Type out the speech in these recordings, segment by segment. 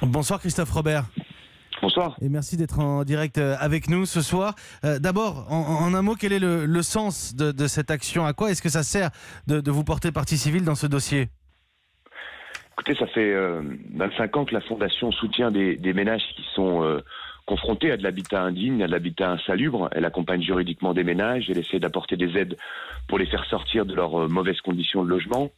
Bonsoir Christophe Robert. Bonsoir. Et merci d'être en direct avec nous ce soir. D'abord, en un mot, quel est le sens de cette action? À quoi est-ce que ça sert de vous porter partie civile dans ce dossier? Écoutez, ça fait 25 ans que la Fondation soutient des ménages qui sont confrontés à de l'habitat indigne, à de l'habitat insalubre. Elle accompagne juridiquement des ménages, elle essaie d'apporter des aides pour les faire sortir de leurs mauvaises conditions de logement.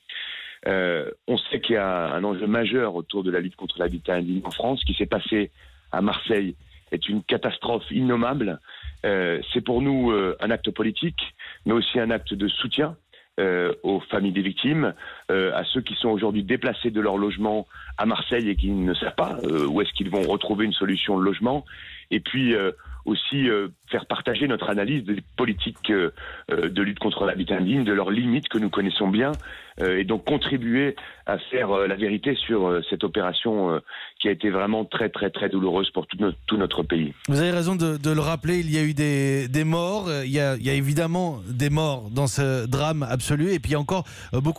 On sait qu'il y a un enjeu majeur autour de la lutte contre l'habitat indigne en France. Ce qui s'est passé à Marseille est une catastrophe innommable. C'est pour nous un acte politique, mais aussi un acte de soutien aux familles des victimes, à ceux qui sont aujourd'hui déplacés de leur logement à Marseille et qui ne savent pas où est-ce qu'ils vont retrouver une solution de logement. Et puis aussi faire partager notre analyse des politiques de lutte contre l'habitat indigne, de leurs limites que nous connaissons bien, et donc contribuer à faire la vérité sur cette opération qui a été vraiment très très très douloureuse pour tout notre pays. Vous avez raison de le rappeler, il y a eu des morts, il y a évidemment des morts dans ce drame absolu, et puis il y a encore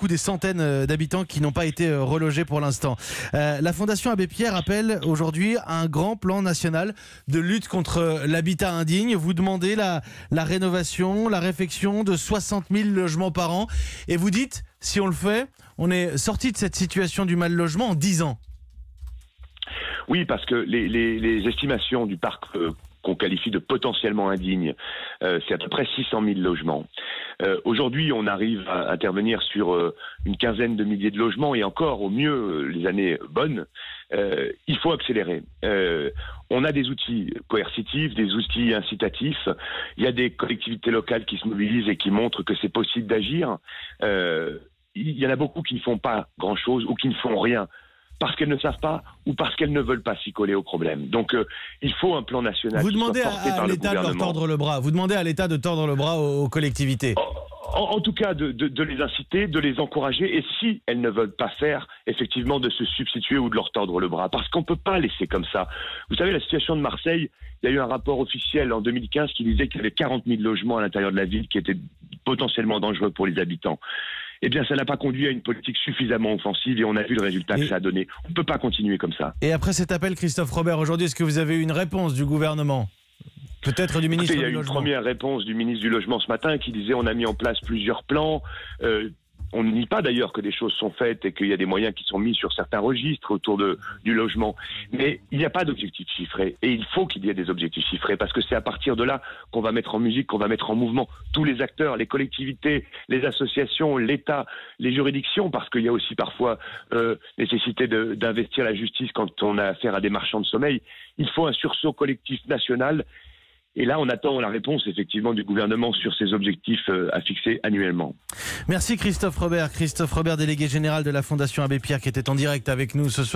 des centaines d'habitants qui n'ont pas été relogés pour l'instant. La Fondation Abbé Pierre appelle aujourd'hui un grand plan national de lutte contre l'habitat indigne. Vous demandez la rénovation, la réfection de 60 000 logements par an, et vous dites, si on le fait, on est sorti de cette situation du mal logement en 10 ans. Oui, parce que les estimations du parc qu'on qualifie de potentiellement indigne, c'est à peu près 600 000 logements. Aujourd'hui, on arrive à intervenir sur une quinzaine de milliers de logements, et encore, au mieux, les années bonnes. Il faut accélérer. On a des outils coercitifs, des outils incitatifs. Il y a des collectivités locales qui se mobilisent et qui montrent que c'est possible d'agir. Il y en a beaucoup qui ne font pas grand-chose ou qui ne font rien parce qu'elles ne savent pas ou parce qu'elles ne veulent pas s'y coller au problème. Donc il faut un plan national. Vous demandez à l'État de leur tordre le bras. Vous demandez à l'État de tordre le bras aux collectivités. En tout cas, de les inciter, de les encourager, et si elles ne veulent pas faire, effectivement, de se substituer ou de leur tordre le bras. Parce qu'on ne peut pas laisser comme ça. Vous savez, la situation de Marseille, il y a eu un rapport officiel en 2015 qui disait qu'il y avait 40 000 logements à l'intérieur de la ville qui étaient potentiellement dangereux pour les habitants. Eh bien, ça n'a pas conduit à une politique suffisamment offensive, et on a vu le résultat que ça a donné. On ne peut pas continuer comme ça. Et après cet appel, Christophe Robert, aujourd'hui, est-ce que vous avez eu une réponse du gouvernement ? Peut-être du ministre du Logement. Il y a eu une première réponse du ministre du Logement ce matin qui disait on a mis en place plusieurs plans. On ne nie pas d'ailleurs que des choses sont faites et qu'il y a des moyens qui sont mis sur certains registres autour du logement. Mais il n'y a pas d'objectifs chiffrés. Et il faut qu'il y ait des objectifs chiffrés, parce que c'est à partir de là qu'on va mettre en musique, qu'on va mettre en mouvement tous les acteurs, les collectivités, les associations, l'État, les juridictions, parce qu'il y a aussi parfois nécessité d'investir la justice quand on a affaire à des marchands de sommeil. Il faut un sursaut collectif national. Et là, on attend la réponse, effectivement, du gouvernement sur ces objectifs à fixer annuellement. Merci Christophe Robert. Christophe Robert, délégué général de la Fondation Abbé Pierre, qui était en direct avec nous ce soir.